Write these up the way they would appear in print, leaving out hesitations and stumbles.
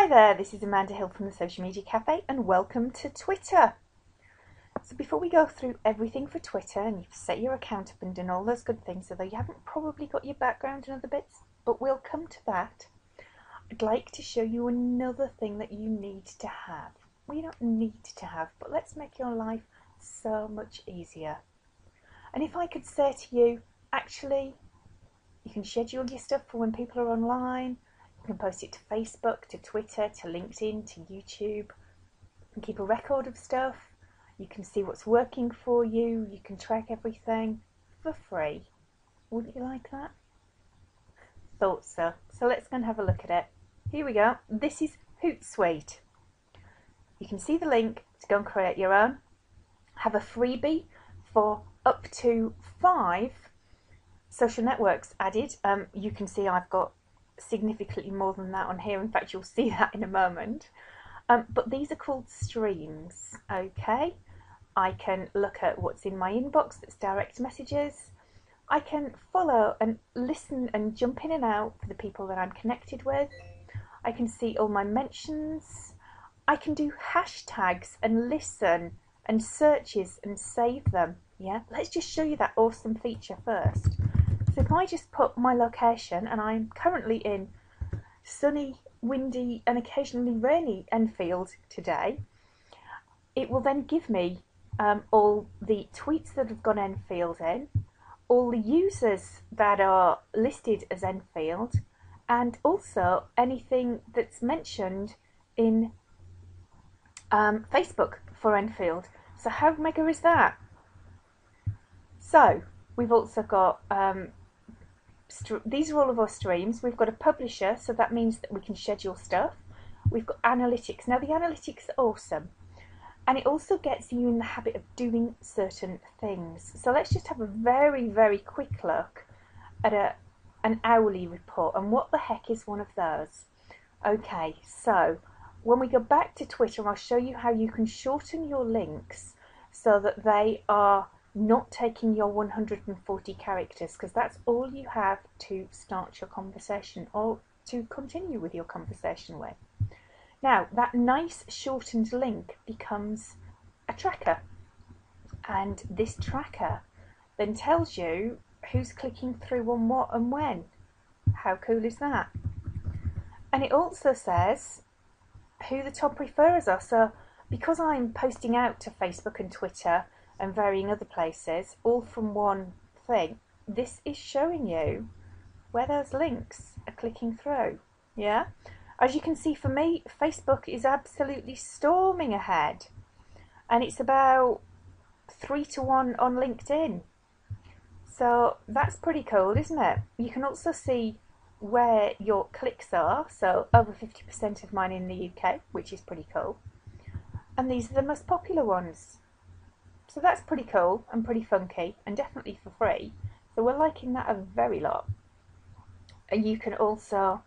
Hi there, this is Amanda Hill from the Social Media Cafe and welcome to Twitter. So before we go through everything for Twitter and you've set your account up and done all those good things, although you haven't probably got your background and other bits, but we'll come to that, I'd like to show you another thing that you need to have. Well, you don't need to have, but let's make your life so much easier. And if I could say to you, actually, you can schedule your stuff for when people are online. You can post it to Facebook, to Twitter, to LinkedIn, to YouTube. You can keep a record of stuff. You can see what's working for you. You can track everything for free. Wouldn't you like that? Thought so. So let's go and have a look at it. Here we go. This is Hootsuite. You can see the link to go and create your own. Have a freebie for up to 5 social networks added. You can see I've got significantly more than that on here. In fact, you'll see that in a moment. But these are called streams. Okay, I can look at what's in my inbox that's direct messages. I can follow and listen and jump in and out for the people that I'm connected with. I can see all my mentions. I can do hashtags and listen and searches and save them. Yeah, let's just show you that awesome feature first. So if I just put my location, and I'm currently in sunny, windy and occasionally rainy Enfield today, it will then give me all the tweets that have gone Enfield in, all the users that are listed as Enfield, and also anything that's mentioned in Facebook for Enfield. So how mega is that? So we've also got these are all of our streams. We've got a publisher, so that means that we can schedule stuff. We've got analytics. Now the analytics are awesome, and it also gets you in the habit of doing certain things. So let's just have a very quick look at an hourly report, and what the heck is one of those? Okay, so when we go back to Twitter, I'll show you how you can shorten your links so that they are not taking your 140 characters, because that's all you have to start your conversation or to continue with your conversation with. Now that nice shortened link becomes a tracker, and this tracker then tells you who's clicking through on what and when. How cool is that? And it also says who the top referrers are. So because I'm posting out to Facebook and Twitter and varying other places, all from one thing, this is showing you where those links are clicking through. Yeah, as you can see, for me, Facebook is absolutely storming ahead, and it's about 3 to 1 on LinkedIn. So that's pretty cool, isn't it? You can also see where your clicks are, so over 50% of mine in the UK, which is pretty cool, and these are the most popular ones. So that's pretty cool and pretty funky, and definitely for free. So we're liking that a very lot. And you can also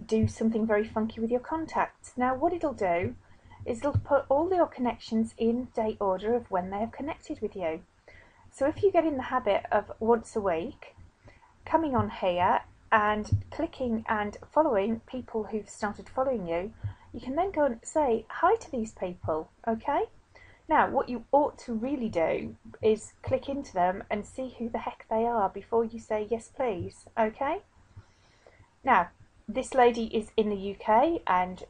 do something very funky with your contacts. Now what it'll do is it'll put all your connections in date order of when they have connected with you. So if you get in the habit of once a week coming on here and clicking and following people who've started following you, you can then go and say hi to these people. Okay? Now, what you ought to really do is click into them and see who the heck they are before you say yes please, okay? Now, this lady is in the UK and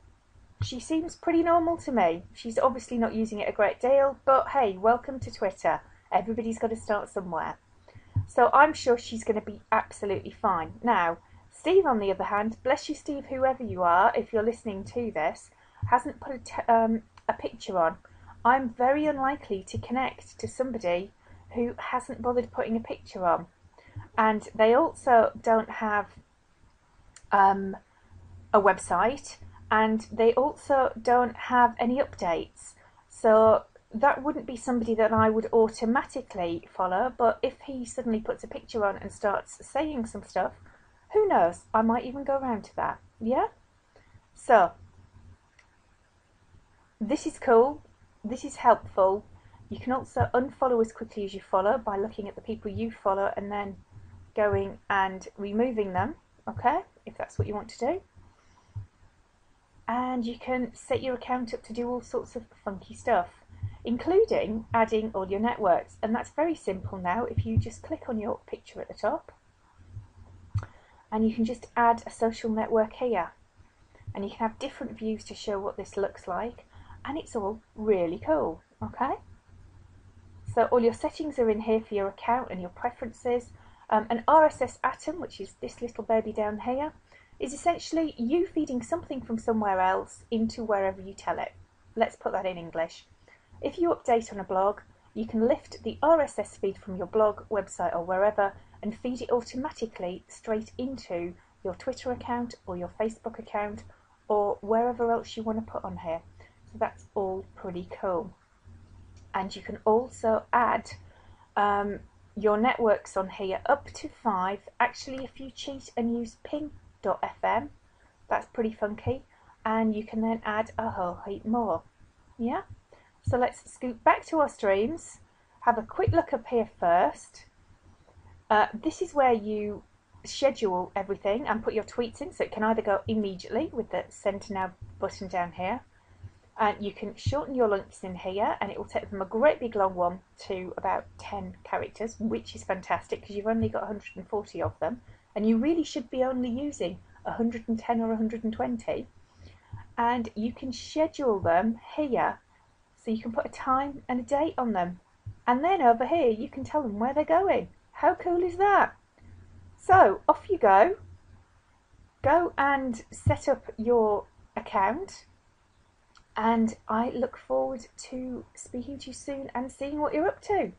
she seems pretty normal to me. She's obviously not using it a great deal, but hey, welcome to Twitter. Everybody's got to start somewhere. So I'm sure she's going to be absolutely fine. Now, Steve, on the other hand, bless you Steve, whoever you are, if you're listening to this, hasn't put a picture on. I'm very unlikely to connect to somebody who hasn't bothered putting a picture on, and they also don't have a website, and they also don't have any updates. So that wouldn't be somebody that I would automatically follow, but if he suddenly puts a picture on and starts saying some stuff, who knows, I might even go around to that. Yeah, so this is cool. This is helpful. You can also unfollow as quickly as you follow by looking at the people you follow and then going and removing them, okay, if that's what you want to do. and you can set your account up to do all sorts of funky stuff, including adding all your networks. And that's very simple now. If you just click on your picture at the top, and you can just add a social network here, and you can have different views to show what this looks like, and it's all really cool. Okay, so all your settings are in here for your account and your preferences. An RSS atom, which is this little baby down here, is essentially you feeding something from somewhere else into wherever you tell it. Let's put that in English. If you update on a blog, you can lift the RSS feed from your blog, website or wherever and feed it automatically straight into your Twitter account or your Facebook account or wherever else you want to put on here. So that's all pretty cool. And you can also add your networks on here up to 5. Actually, if you cheat and use ping.fm, that's pretty funky, and you can then add a whole heap more. Yeah, so let's scoot back to our streams, have a quick look up here first. This is where you schedule everything and put your tweets in, so it can either go immediately with the send to now button down here, and you can shorten your links in here, and it will take them a great big long one to about 10 characters, which is fantastic because you've only got 140 of them, and you really should be only using 110 or 120. And you can schedule them here, so you can put a time and a date on them, and then over here you can tell them where they're going. How cool is that? So off you go and set up your account, and I look forward to speaking to you soon and seeing what you're up to.